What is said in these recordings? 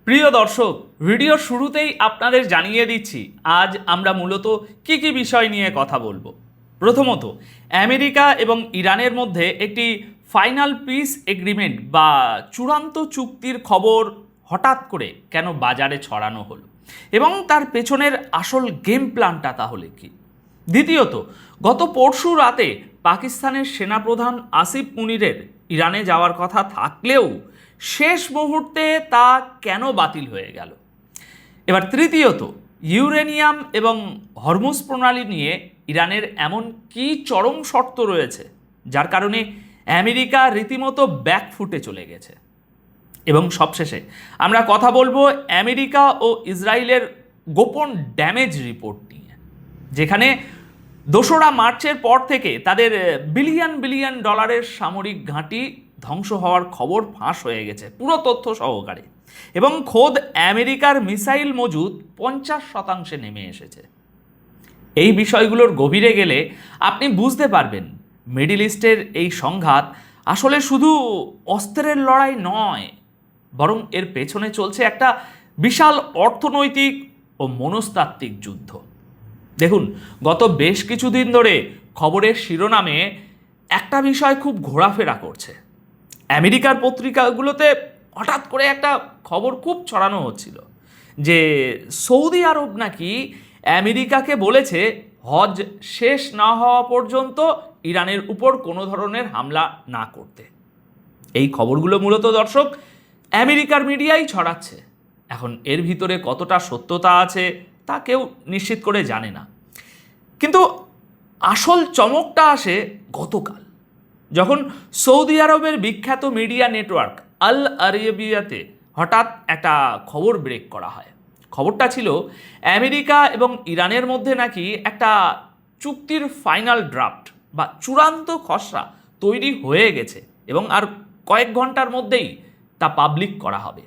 প্রিয় দর্শক, ভিডিওর শুরুতেই আপনাদের জানিয়ে দিচ্ছি আজ আমরা মূলত কি কি বিষয় নিয়ে কথা বলবো। প্রথমত, আমেরিকা এবং ইরানের মধ্যে একটি ফাইনাল পিস এগ্রিমেন্ট বা চূড়ান্ত চুক্তির খবর হঠাৎ করে কেন বাজারে ছড়ানো হলো এবং তার পেছনের আসল গেম প্ল্যানটা তাহলে কি। দ্বিতীয়ত, গত পরশু রাতে পাকিস্তানের সেনাপ্রধান আসিফ মুনিরের ইরানে যাওয়ার কথা থাকলেও শেষ মুহূর্তে তা কেন বাতিল হয়ে গেল। এবার তৃতীয়ত, ইউরেনিয়াম এবং হরমুজ প্রণালী নিয়ে ইরানের এমন কি চরম শর্ত রয়েছে যার কারণে আমেরিকা রীতিমতো ব্যাকফুটে চলে গেছে। এবং সবশেষে আমরা কথা বলবো আমেরিকা ও ইসরায়েলের গোপন ড্যামেজ রিপোর্ট নিয়ে, যেখানে 2রা মার্চের পর থেকে তাদের বিলিয়ন বিলিয়ন ডলারের সামরিক ঘাঁটি ধ্বংস হওয়ার খবর ফাঁস হয়ে গেছে পুরো তথ্য সহকারে, এবং খোদ আমেরিকার মিসাইল মজুদ 50% নেমে এসেছে। এই বিষয়গুলোর গভীরে গেলে আপনি বুঝতে পারবেন মিডল ইস্টের এই সংঘাত আসলে শুধু অস্ত্রের লড়াই নয়, বরং এর পেছনে চলছে একটা বিশাল অর্থনৈতিক ও মনস্তাত্ত্বিক যুদ্ধ। দেখুন, গত বেশ কিছুদিন ধরে খবরের শিরোনামে একটা বিষয় খুব ঘোরাফেরা করছে। আমেরিকার পত্রিকাগুলোতে হঠাৎ করে একটা খবর খুব ছড়ানো হচ্ছিল যে সৌদি আরব নাকি আমেরিকাকে বলেছে হজ শেষ না হওয়া পর্যন্ত ইরানের উপর কোনো ধরনের হামলা না করতে। এই খবরগুলো মূলত দর্শক আমেরিকার মিডিয়াই ছড়াচ্ছে। এখন এর ভিতরে কতটা সত্যতা আছে তা কেউ নিশ্চিত করে জানে না, কিন্তু আসল চমকটা আসে গতকাল, যখন সৌদি আরবের বিখ্যাত মিডিয়া নেটওয়ার্ক আল আরাবিয়াতে হঠাৎ একটা খবর ব্রেক করা হয়। খবরটা ছিল আমেরিকা এবং ইরানের মধ্যে নাকি একটা চুক্তির ফাইনাল ড্রাফট বা চূড়ান্ত খসড়া তৈরি হয়ে গেছে এবং আর কয়েক ঘন্টার মধ্যেই তা পাবলিক করা হবে।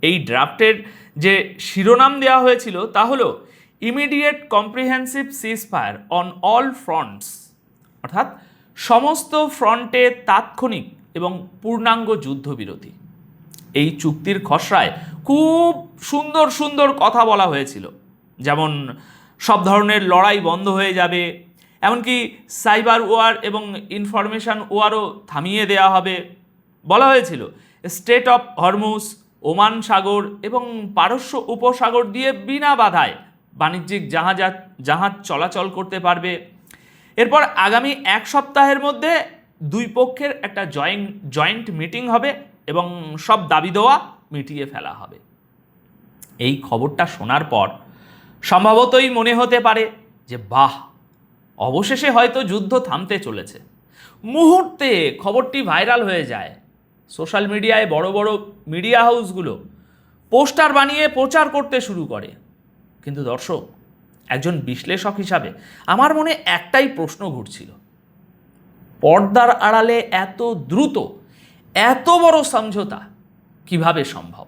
এই ড্রাফটের যে শিরোনাম দেওয়া হয়েছিল তা হলো immediate comprehensive ceasefire on all fronts, অর্থাৎ সমস্ত ফ্রন্টে তাৎক্ষণিক এবং পূর্ণাঙ্গ যুদ্ধবিরতি। এই চুক্তির খসড়ায় খুব সুন্দর সুন্দর কথা বলা হয়েছিল, যেমন সব ধরনের লড়াই বন্ধ হয়ে যাবে, এমনকি সাইবার ওয়ার এবং ইনফরমেশন ওয়ারও থামিয়ে দেওয়া হবে। বলা হয়েছিল স্টেট অফ হরমুজ, ওমান সাগর এবং পারস্য উপসাগর দিয়ে বিনা বাধায় বাণিজ্যিক জাহাজ চলাচল করতে পারবে। এরপর আগামী 1 সপ্তাহের মধ্যে দুই পক্ষের একটা জয়েন্ট মিটিং হবে এবং সব দাবি দেওয়া মিটিয়ে ফেলা হবে। এই খবরটা শোনার পর সম্ভবতই মনে হতে পারে যে বাহ, অবশেষে হয়তো যুদ্ধ থামতে চলেছে। মুহূর্তে খবরটি ভাইরাল হয়ে যায়। সোশ্যাল মিডিয়ায় বড় বড় মিডিয়া হাউসগুলো পোস্টার বানিয়ে প্রচার করতে শুরু করে। কিন্তু দর্শক, একজন বিশ্লেষক হিসাবে আমার মনে একটাই প্রশ্ন ঘুরছিল, পর্দার আড়ালে এত দ্রুত এত বড় সমঝোতা কিভাবে সম্ভব?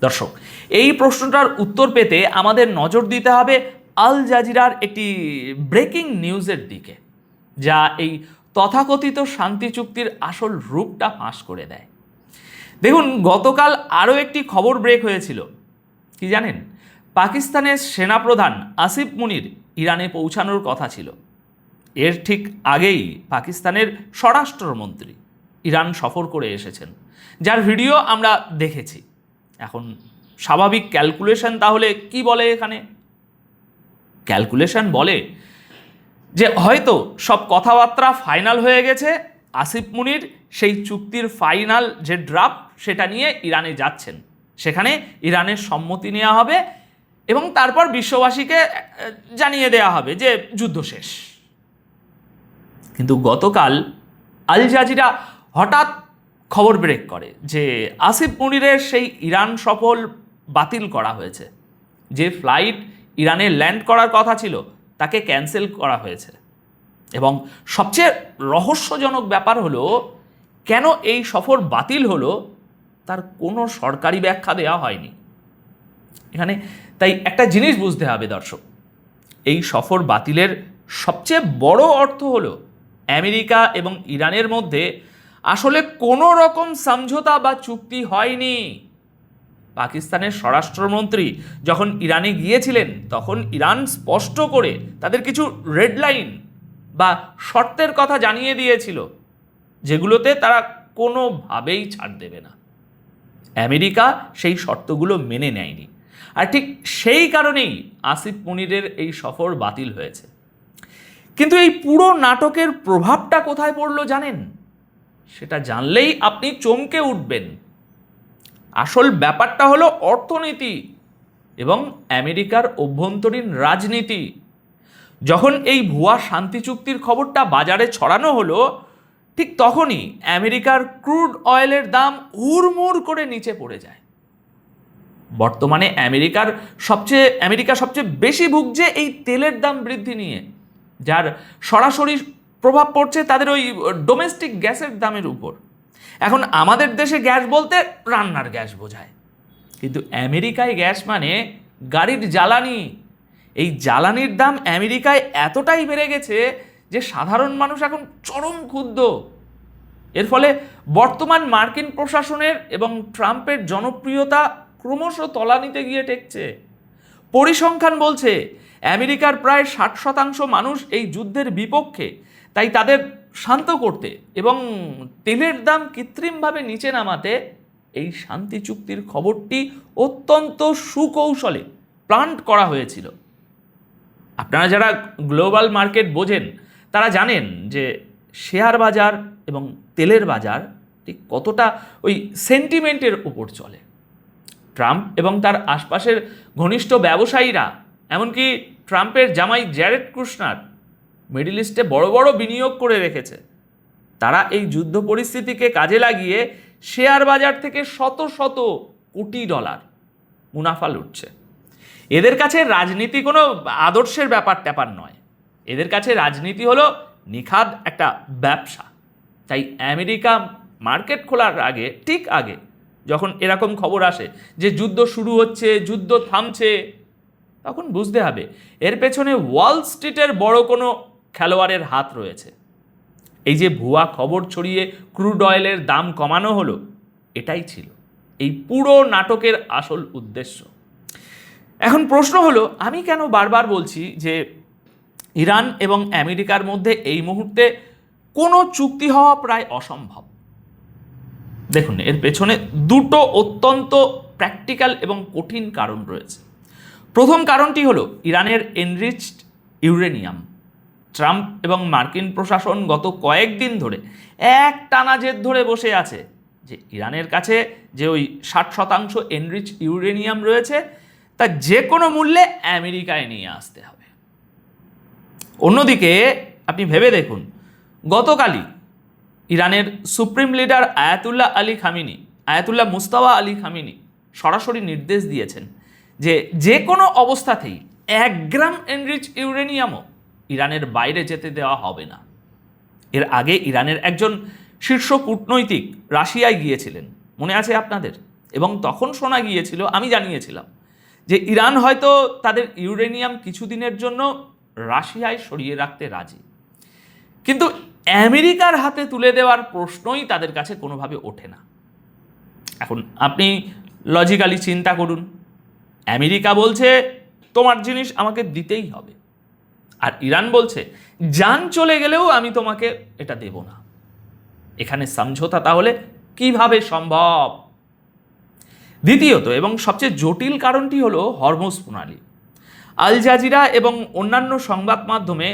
দর্শক, এই প্রশ্নটার উত্তর পেতে আমাদের নজর দিতে হবে আল জাজিরার একটি ব্রেকিং নিউজের দিকে, যা এই তথাকথিত শান্তি চুক্তির আসল রূপটা ফাঁস করে দেয়। দেখুন, গতকাল আরও একটি খবর ব্রেক হয়েছিল। কি জানেন? পাকিস্তানের সেনাপ্রধান আসিফ মুনির ইরানে পৌঁছানোর কথা ছিল। এর ঠিক আগেই পাকিস্তানের স্বরাষ্ট্রমন্ত্রী ইরান সফর করে এসেছেন, যার ভিডিও আমরা দেখেছি। এখন স্বাভাবিক ক্যালকুলেশন তাহলে কি বলে? এখানে ক্যালকুলেশন বলে যে হয়তো সব কথাবার্তা ফাইনাল হয়ে গেছে, আসিফ মুনির সেই চুক্তির ফাইনাল যে ড্রাফট সেটা নিয়ে ইরানে যাচ্ছেন, সেখানে ইরানের সম্মতি নেওয়া হবে এবং তারপর বিশ্ববাসীকে জানিয়ে দেওয়া হবে যে যুদ্ধ শেষ। কিন্তু গতকাল আল জাজিরা হঠাৎ খবর ব্রেক করে যে আসিফ মুনিরের সেই ইরান সফর বাতিল করা হয়েছে। যে ফ্লাইট ইরানে ল্যান্ড করার কথা ছিল তাকে ক্যান্সেল করা হয়েছে। এবং সবচেয়ে রহস্যজনক ব্যাপার হলো, কেন এই সফর বাতিল হলো তার কোনো সরকারি ব্যাখ্যা দেওয়া হয়নি এখানে। তাই একটা জিনিস বুঝতে হবে দর্শক, এই সফর বাতিলের সবচেয়ে বড় অর্থ হলো আমেরিকা এবং ইরানের মধ্যে আসলে কোনো রকম সমঝোতা বা চুক্তি হয়নি। পাকিস্তানের স্বরাষ্ট্রমন্ত্রী যখন ইরানে গিয়েছিলেন তখন ইরান স্পষ্ট করে তাদের কিছু রেড লাইন বা শর্তের কথা জানিয়ে দিয়েছিল, যেগুলোতে তারা কোনোভাবেই ছাড় দেবে না। আমেরিকা সেই শর্তগুলো মেনে নেয়নি, আর ঠিক সেই কারণেই আসিফ মনিরের এই সফর বাতিল হয়েছে। কিন্তু এই পুরো নাটকের প্রভাবটা কোথায় পড়লো জানেন? সেটা জানলেই আপনি চমকে উঠবেন। আসল ব্যাপারটা হলো অর্থনীতি এবং আমেরিকার অভ্যন্তরীণ রাজনীতি। যখন এই ভুয়া শান্তি চুক্তির খবরটা বাজারে ছড়ানো হলো, ঠিক তখনই আমেরিকার ক্রুড অয়েলের দাম হুড়মুড় করে নিচে পড়ে যায়। বর্তমানে আমেরিকা সবচেয়ে বেশি ভুগছে এই তেলের দাম বৃদ্ধি নিয়ে, যার সরাসরি প্রভাব পড়ছে তাদের ওই ডোমেস্টিক গ্যাসের দামের উপর। এখন আমাদের দেশে গ্যাস বলতে রান্নার গ্যাস বোঝায়, কিন্তু আমেরিকায় গ্যাস মানে গাড়ির জ্বালানি। এই জ্বালানির দাম আমেরিকায় এতটাই বেড়ে গেছে যে সাধারণ মানুষ এখন চরম ক্ষুব্ধ। এর ফলে বর্তমান মার্কিন প্রশাসনের এবং ট্রাম্পের জনপ্রিয়তা ক্রমশ তলানিতে গিয়ে ঠেকছে। পরিসংখ্যান বলছে আমেরিকার প্রায় 60% মানুষ এই যুদ্ধের বিপক্ষে। তাই তাদের শান্ত করতে এবং তেলের দাম কৃত্রিমভাবে নিচে নামাতে এই শান্তি চুক্তির খবরটি অত্যন্ত সুকৌশলে প্ল্যান্ট করা হয়েছিল। আপনারা যারা গ্লোবাল মার্কেট বোঝেন তারা জানেন যে শেয়ার বাজার এবং তেলের বাজার ঠিক কতটা ওই সেন্টিমেন্টের উপর চলে। ট্রাম্প এবং তার আশপাশের ঘনিষ্ঠ ব্যবসায়ীরা, এমনকি ট্রাম্পের জামাই জ্যারেড কুশনার মিডল ইস্টে বড় বড় বিনিয়োগ করে রেখেছে। তারা এই যুদ্ধ পরিস্থিতিকে কাজে লাগিয়ে শেয়ার বাজার থেকে শত শত কোটি ডলার মুনাফা লুটছে। এদের কাছে রাজনীতি কোনো আদর্শের ব্যাপার নয়, এদের কাছে রাজনীতি হলো নিখাদ একটা ব্যবসা। তাই আমেরিকা মার্কেট খোলার ঠিক আগে যখন এরকম খবর আসে যে যুদ্ধ শুরু হচ্ছে, যুদ্ধ থামছে, তখন বুঝতে হবে এর পেছনে ওয়াল স্ট্রিটের বড় কোনো খেলোয়াড়ের হাত রয়েছে। এই যে ভুয়া খবর ছড়িয়ে ক্রুড অয়েলের দাম কমানো হলো, এটাই ছিল এই পুরো নাটকের আসল উদ্দেশ্য। এখন প্রশ্ন হলো, আমি কেন বারবার বলছি যে ইরান এবং আমেরিকার মধ্যে এই মুহূর্তে কোনো চুক্তি হওয়া প্রায় অসম্ভব? দেখুন, এর পেছনে দুটো অত্যন্ত প্র্যাকটিক্যাল এবং কঠিন কারণ রয়েছে। প্রথম কারণটি হলো ইরানের এনরিচড ইউরেনিয়াম। ট্রাম্প এবং মার্কিন প্রশাসন গত কয়েকদিন ধরে একটানা জেদ ধরে বসে আছে যে ইরানের কাছে যে ওই 60% এনরিচ ইউরেনিয়াম রয়েছে তা যে কোনো মূল্যে আমেরিকায় নিয়ে আসতে হবে। অন্যদিকে আপনি ভেবে দেখুন, গতকালই ইরানের supreme leader Ayatollah Mustafa Ali Khamenei সরাসরি নির্দেশ দিয়েছেন যে কোনো অবস্থাতেই 1 গ্রাম এনরিচ ইউরেনিয়ামও ইরানের বাইরে যেতে দেওয়া হবে না। এর আগে ইরানের একজন শীর্ষ কূটনৈতিক রাশিয়ায় গিয়েছিলেন, মনে আছে আপনাদের? এবং তখন শোনা গিয়েছিল, আমি জানিয়েছিলাম যে ইরান হয়তো তাদের ইউরেনিয়াম কিছুদিনের জন্য রাশিয়ায় সরিয়ে রাখতে রাজি, কিন্তু আমেরিকার হাতে তুলে দেওয়ার প্রশ্নই তাদের কাছে কোনোভাবে ওঠে না। এখন আপনি লজিক্যালি চিন্তা করুন, আমেরিকা বলছে তোমার জিনিস আমাকে দিতেই হবে, আর ইরান বলছে জান চলে গেলেও আমি তোমাকে এটা দেব না। এখানে সমঝোতা তাহলে কিভাবে সম্ভব? দ্বিতীয়ত এবং সবচেয়ে জটিল কারণটি হলো হরমুজ প্রণালী। আল জাজিরা এবং অন্যান্য সংবাদ মাধ্যমে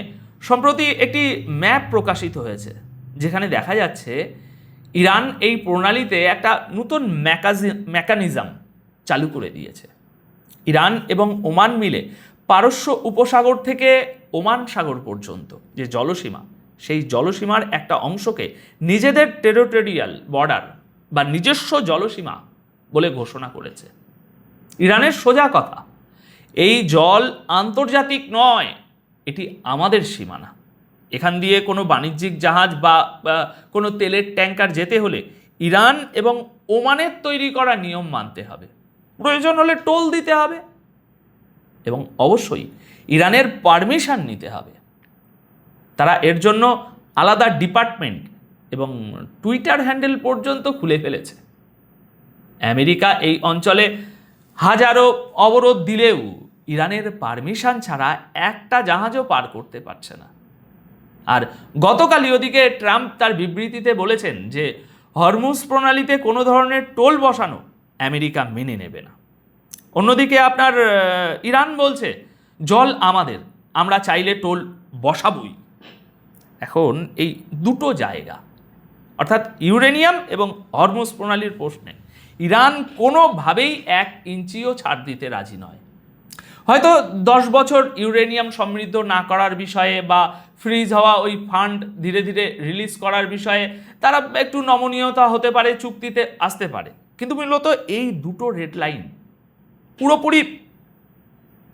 সম্প্রতি একটি ম্যাপ প্রকাশিত হয়েছে, যেখানে দেখা যাচ্ছে ইরান এই প্রণালীতে একটা নতুন মেকানিজম চালু করে দিয়েছে। ইরান এবং ওমান মিলে পারস্য উপসাগর থেকে ওমান সাগর পর্যন্ত যে জলসীমা, সেই জলসীমার একটা অংশকে নিজেদের টেরিটোরিয়াল বর্ডার বা নিজস্ব জলসীমা বলে ঘোষণা করেছে। ইরানের সোজা কথা, এই জল আন্তর্জাতিক নয়, এটি আমাদের সীমানা। এখান দিয়ে কোনো বাণিজ্যিক জাহাজ বা কোনো তেলের ট্যাঙ্কার যেতে হলে ইরান এবং ওমানের তৈরি করা নিয়ম মানতে হবে, প্রয়োজন হলে টোল দিতে হবে এবং অবশ্যই ইরানের পারমিশন নিতে হবে। তারা এর জন্য আলাদা ডিপার্টমেন্ট এবং টুইটার হ্যান্ডেল পর্যন্ত খুলে ফেলেছে। আমেরিকা এই অঞ্চলে হাজারো অবরোধ দিলেও ইরানের পারমিশন ছাড়া একটা জাহাজও পার করতে পারছে না। আর গতকালই ওদিকে ট্রাম্প তার বিবৃতিতে বলেছেন যে হরমুজ প্রণালীতে কোনো ধরনের টোল বসানো আমেরিকা মেনে নেবে না। অন্যদিকে আপনার ইরান বলছে জল আমাদের, আমরা চাইলে টোল বসাবই। এখন এই দুটো জায়গা অর্থাৎ ইউরেনিয়াম এবং হরমুজ প্রণালীর প্রশ্নে ইরান কোনোভাবেই 1 ইঞ্চিও ছাড় দিতে রাজি নয়। হয়তো 10 বছর ইউরেনিয়াম সমৃদ্ধ না করার বিষয়ে বা ফ্রিজ হওয়া ওই ফান্ড ধীরে ধীরে রিলিজ করার বিষয়ে তারা একটু নমনীয়তা হতে পারে, চুক্তিতে আসতে পারে, কিন্তু মূলত এই দুটো রেড লাইন পুরোপুরি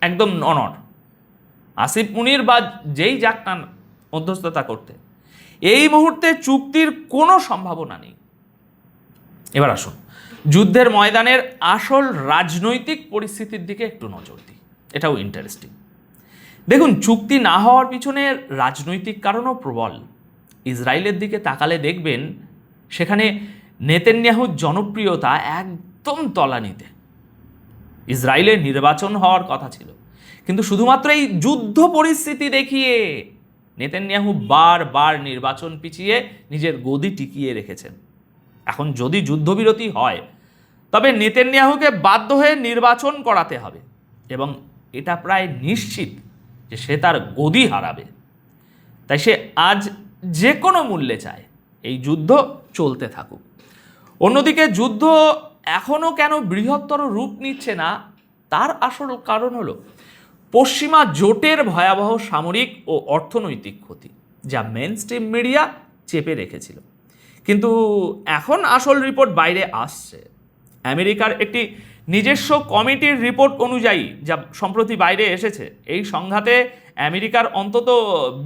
একদম ননর। আসিফ মুনির বা যেই যাক না মধ্যস্থতা করতে, এই মুহূর্তে চুক্তির কোনো সম্ভাবনা নেই। এবার আসুন যুদ্ধের ময়দানের আসল রাজনৈতিক পরিস্থিতির দিকে একটু নজর দিই, এটাও ইন্টারেস্টিং। দেখুন, চুক্তি না হওয়ার পিছনে রাজনৈতিক কারণও প্রবল। ইসরায়েলের দিকে তাকালে দেখবেন সেখানে নেতানিয়াহুর জনপ্রিয়তা একদম তলানিতে। ইসরায়েলে নির্বাচন হওয়ার কথা ছিল, কিন্তু শুধুমাত্র এই যুদ্ধ পরিস্থিতি দেখিয়ে নেতানিয়াহু বারবার নির্বাচন পিছিয়ে নিজের গদি টিকিয়ে রেখেছেন। এখন যদি যুদ্ধবিরতি হয় তবে নেতানিয়াহুকে বাধ্য হয়ে নির্বাচন করাতে হবে, এবং এটা প্রায় নিশ্চিত যে সে তার গদি হারাবে। তাই সে আজ যে কোনো মূল্যে চায় এই যুদ্ধ চলতে থাকুক। অন্যদিকে যুদ্ধ এখনও কেন বৃহত্তর রূপ নিচ্ছে না, তার আসল কারণ হলো পশ্চিমা জোটের ভয়াবহ সামরিক ও অর্থনৈতিক ক্ষতি, যা মেইনস্ট্রিম মিডিয়া চেপে রেখেছিল। কিন্তু এখন আসল রিপোর্ট বাইরে আসছে। আমেরিকার একটি নিজস্ব কমিটির রিপোর্ট অনুযায়ী, যা সম্প্রতি বাইরে এসেছে, এই সংঘাতে আমেরিকার অন্তত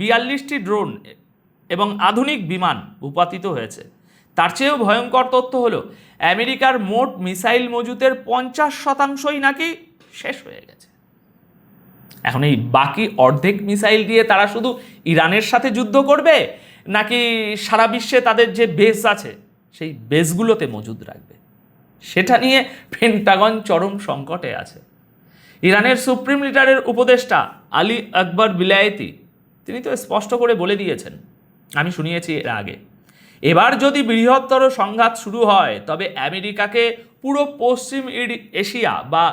42টি ড্রোন এবং আধুনিক বিমান ভূপাতিত হয়েছে। তার চেয়েও ভয়ঙ্কর তথ্য হলো আমেরিকার মোট মিসাইল মজুতের 50% নাকি শেষ হয়ে গেছে। এখন এই বাকি অর্ধেক মিসাইল দিয়ে তারা শুধু ইরানের সাথে যুদ্ধ করবে, নাকি সারা বিশ্বে তাদের যে বেস আছে সেই বেসগুলোতে মজুদ রাখবে, সেটা নিয়ে পেন্টাগন চরম সংকটে আছে। ইরানের সুপ্রিম লিডারের উপদেষ্টা আলী আকবর বিলায়েতি তিনি তো স্পষ্ট করে বলে দিয়েছেন, আমি শুনিয়েছি এর আগে, এবার যদি বৃহত্তর সংঘাত শুরু হয় তবে আমেরিকাকে পুরো পশ্চিম এশিয়া বা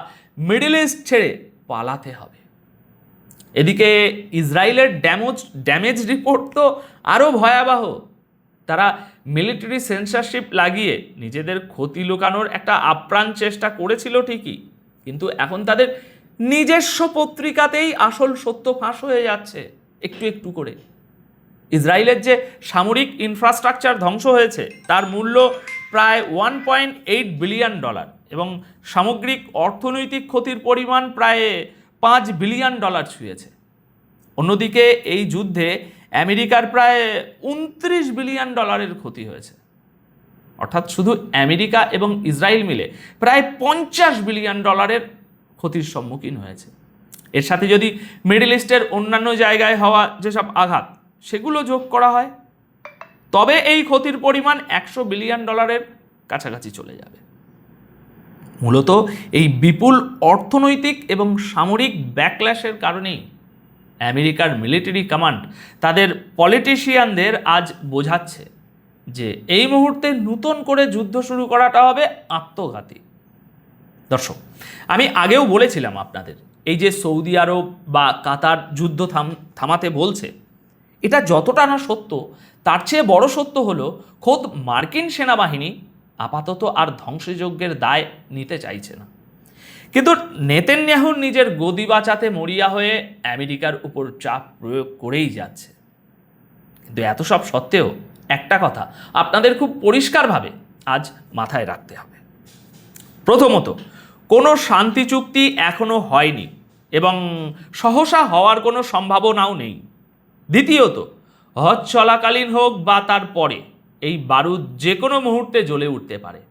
মিডল ইস্ট ছেড়ে পালাতে হবে। এদিকে ইসরায়েলের ড্যামেজ রিপোর্ট তো আরও ভয়াবহ। তারা মিলিটারি সেন্সরশিপ লাগিয়ে নিজেদের ক্ষতি লুকানোর একটা আপ্রাণ চেষ্টা করেছিল ঠিকই, কিন্তু এখন তাদের নিজস্ব পত্রিকাতেই আসল সত্য ফাঁস হয়ে যাচ্ছে একটু একটু করে। ইসরায়েলের যে সামরিক ইনফ্রাস্ট্রাকচার ধ্বংস হয়েছে তার মূল্য প্রায় $1.8 বিলিয়ন এবং সামগ্রিক অর্থনৈতিক ক্ষতির পরিমাণ প্রায় $5 বিলিয়ন ছুঁয়েছে। অন্যদিকে এই যুদ্ধে আমেরিকার প্রায় $29 বিলিয়ন ক্ষতি হয়েছে, অর্থাৎ শুধু আমেরিকা এবং ইসরায়েল মিলে প্রায় $50 বিলিয়ন ক্ষতির সম্মুখীন হয়েছে। এর সাথে যদি মিডল ইস্টের অন্যান্য জায়গায় হওয়া যেসব আঘাত সেগুলো যোগ করা হয় তবে এই ক্ষতির পরিমাণ $100 বিলিয়ন কাছাকাছি চলে যাবে। মূলত এই বিপুল অর্থনৈতিক এবং সামরিক ব্যাকল্যাশের কারণেই আমেরিকার মিলিটারি কমান্ড তাদের পলিটিশিয়ানদের আজ বোঝাচ্ছে যে এই মুহূর্তে নতুন করে যুদ্ধ শুরু করাটা হবে আত্মঘাতী। দর্শক, আমি আগেও বলেছিলাম আপনাদের, এই যে সৌদি আরব বা কাতার যুদ্ধ থামাতে বলছে, এটা যতটা না সত্য তার চেয়ে বড় সত্য হলো খোদ মার্কিন সেনাবাহিনী আপাতত আর ধ্বংসযজ্ঞের দায় নিতে চাইছে না। কিন্তু নেতানিয়াহুর নিজের গদি বাঁচাতে মরিয়া হয়ে আমেরিকার উপর চাপ প্রয়োগ করেই যাচ্ছে। কিন্তু এত সব সত্ত্বেও একটা কথা আপনাদের খুব পরিষ্কারভাবে আজ মাথায় রাখতে হবে। প্রথমত, কোনো শান্তি চুক্তি এখনো হয়নি এবং সহসা হওয়ার কোনো সম্ভাবনাও নেই। দ্বিতীয়ত, হজ চলাকালীন হোক বা তার পরে এই বারুদ যে কোনো মুহূর্তে জ্বলে উঠতে পারে।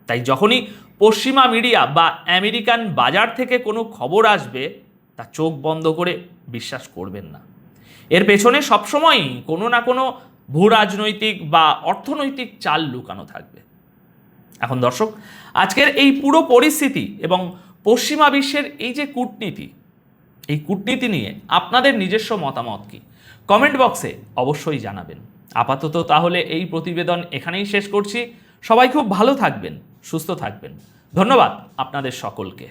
তাই যখনই পশ্চিমা মিডিয়া বা আমেরিকান বাজার থেকে কোনো খবর আসবে তা চোখ বন্ধ করে বিশ্বাস করবেন না। এর পেছনে সবসময়ই কোনো না কোনো ভূ রাজনৈতিক বা অর্থনৈতিক চাল লুকানো থাকবে। এখন দর্শক, আজকের এই পুরো পরিস্থিতি এবং পশ্চিমা বিশ্বের এই যে কূটনীতি, এই কূটনীতি নিয়ে আপনাদের নিজস্ব মতামত কি কমেন্ট বক্সে অবশ্যই জানাবেন। আপাতত তাহলে এই প্রতিবেদন এখানেই শেষ করছি। সবাই খুব ভালো থাকবেন, সুস্থ থাকবেন। ধন্যবাদ আপনাদের সকলকে।